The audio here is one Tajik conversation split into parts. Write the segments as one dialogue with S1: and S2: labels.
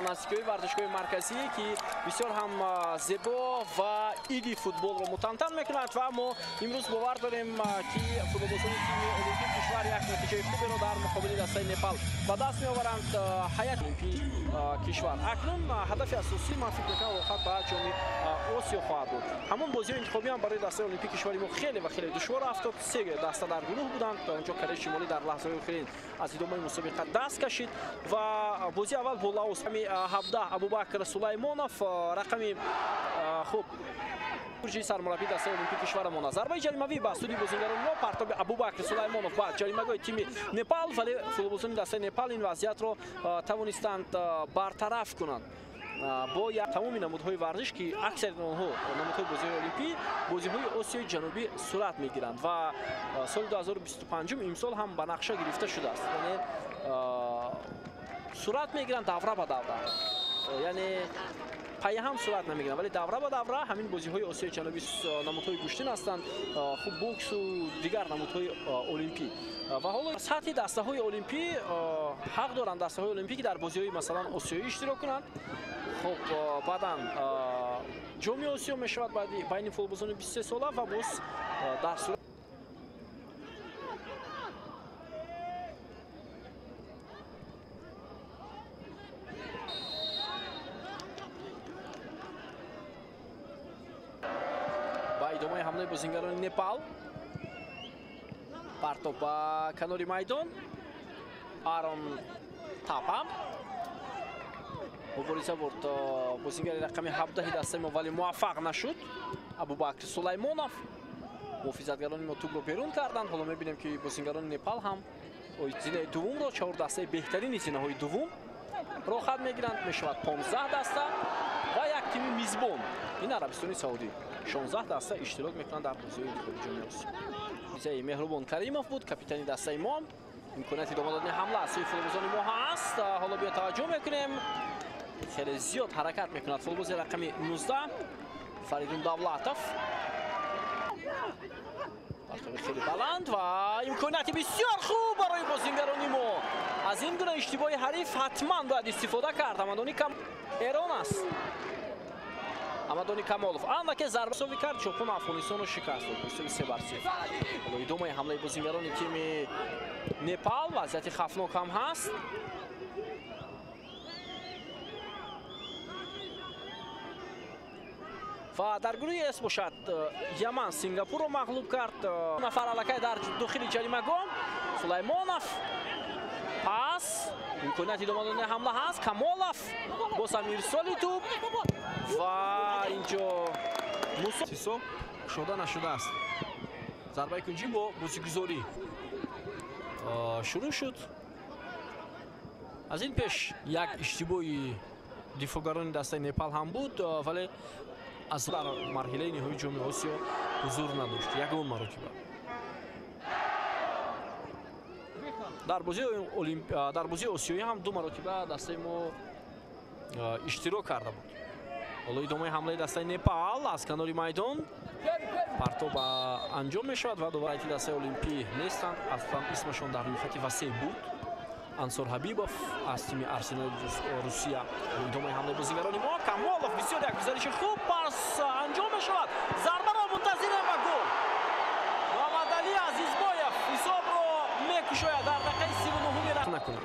S1: наздикои варзишгоҳи марказие ки бисёр ҳам зебо ва иди футболро мутантан мекунад ва мо имрӯз бовар дорем ки футболбозони тими олимпии кишвар як натиҷаи хуберо дар муқобили дастаи Непал ба даст меоваранд. ҳайати олимпии кишвар акнун ҳадафи асосӣ ман фикр мекунам вохат ба ҷоми осиё хоҳад буд. ҳамон бозиҳои интихобӣ ҳам барои дастаи олимпии кишвари мо хеле ва хеле душвор афтод. се даста дар гурӯҳ буданд. онҷо Кореяи Шимолӣ дар лаҳзаҳои охирин аз идомаи мусобиқа даст кашид ва бозии аввал бо Лаос ҳами 17 Абубакр Сулаймонов рақами хуб сармураббии дастаи олимпии кишварамон аст. зарбаи ҷаримавӣ ба суди бозингарони мо партоби Абубакр Сулаймонов ба ҷаримагоҳи тими Непал, вале футболбозони дастаи Непал ин вазъиятро тавонистанд бартараф кунанд бо тамоми намудҳои варзиш ки аксари онҳо намудҳои бозиҳои олимпӣ бозиҳои осиёи ҷанубӣ сурат мегиранд ва соли 2025 имсол ҳам ба нақша гирифта шудааст. яъне сурат мегиранд давра ба давра, яъне паяҳам сурат намегиранд, вале давра ба давра ҳамин бозиҳои осиёи ҷанубӣ намудҳои гӯштин ҳастанд, хуб боксу дигар намудҳои олимпӣ. ва ҳоло сатҳи дастаҳои олимпӣ ҳақ доранд дастаҳои олимпӣ ки дар бозиҳои масалан осиёӣ иштирок кунанд. хуб баъдан ҷоми осиё мешавад байни футболбозони 23 сола ва боз дар сурат ба идомаи ҳамлаи бозингарони Непал партоп ба канори майдон Арон Тапа мубориза бурд бозингари рақами 17 дастаи мо, вале муваффақ нашуд. Абубакр Сулаймонов муҳофизатгарони мо тӯбро берун карданд. ҳоло мебинем ки бозингарони Непал ҳам зинаи дуввумро, 4 дастаи беҳтарини зинаҳои дуввум рохат мегиранд. мешавад 15 даста ва як тими мизбон ин Арабистони Саудӣ 16 даста иштирок мекунанд дар бозиҳои интихоби ҷоми осиё. визаи Меҳрубон Каримов буд капитани дастаи мо. имконияти идома додани ҳамла аз сӯи футболбозони мо ҳаст. ҳоло биё таваҷҷӯҳ мекунем, хеле зиёд ҳаракат мекунад футболбози рақами 19 Фаридун Давлатов. партоби хеле баланд ва имконияти бисёр хуб барои бозингарони мо. аз ин гуна иштибоҳи ҳариф ҳатман бояд истифода кард. Эрон аст. Амадони Камолов андаке зарба сови кард, чопон Афғонистонро шикаст дод. 3-0. ҳоло идомаи ҳамлаи бозингарони тими Непал вазъияти хафнок ҳам ҳаст. ва дар гурӯҳи эс бошад Яман Сингапурро мағлуб кард. нафар аллакай дар дохили ҷаримагоҳ. Сулаймонов пас имконияти идома додани ҳамла ҳаст. Камолов боз ҳам ирсоли тӯб ва инҷо мусо шода нашудааст. зарбаи кунҷӣ бо бозигузорӣ шурӯъ шуд. аз ин пеш як иштибоҳи дифоъгарони дастаи Непал ҳам буд, вале аз дар марҳилаи ниҳоии ҷоми осиё ҳузур надошт ягон маротиба. дар бозии осиёӣ ҳам 2 маротиба дастаи мо иштирок карда буд. ҳоло идомаи ҳамлаи дастаи Непал аз канори майдон партоб анҷом мешавад ва доварайти дастаи олимпӣ нестанд. аслан исмашон дар рӯйхати васеъ буд. Ансор Ҳабибов аз тими Арсеноли Русия. идомаи ҳамлаи бозингарони мо. Камолов бисёр як гузариши хуб пас анҷом мешавад. зарбаро мунтазирем ва гол. Муҳаммадалӣ Азизбоев ҳисобро мекушояд дар дақиқаи 39 накунад.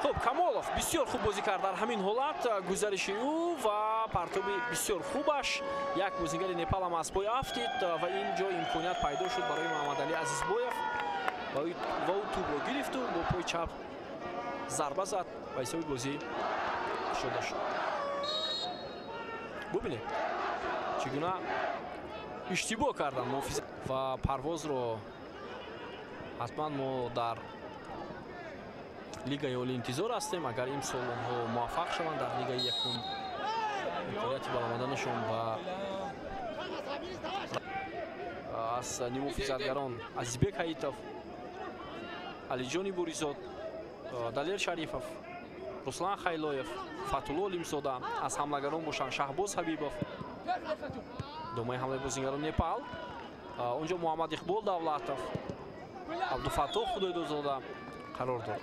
S1: хуб Камолов бисёр хуб бозӣ кард дар ҳамин ҳолат. гузариши ӯ ва партоби бисёр хубаш. як бозингари Непал ҳам аз пой афтид ва ин ҷо имконият пайдо шуд барои Муҳаммадалӣ Азизбоев ва ӯ тӯбро гирифту бо пои чап зарба зад ва ҳисоби бозӣ шуда шуд. бубинед чӣ гуна иштибоҳ кардан муҳофиза ва парвозро ҳатман мо дар лигаи олӣ интизор ҳастем. агар имсол онҳо муваффақ шаванд дар лигаи якум имконияти баломаданашон ва аз нимуҳофизатгарон Азизбек Ҳаитов, Алиҷони Буризод, Далер Шарифов, Руслан Хайлоев, Фатулло Лимзода, аз ҳамлагарон бошанд Шаҳбоз Ҳабибов. домаи ҳамлаи бозингарони Непал. онҷо Муҳаммад Иқбол Давлатов, Абдуфаттоҳ Худойдозода қарор дорад.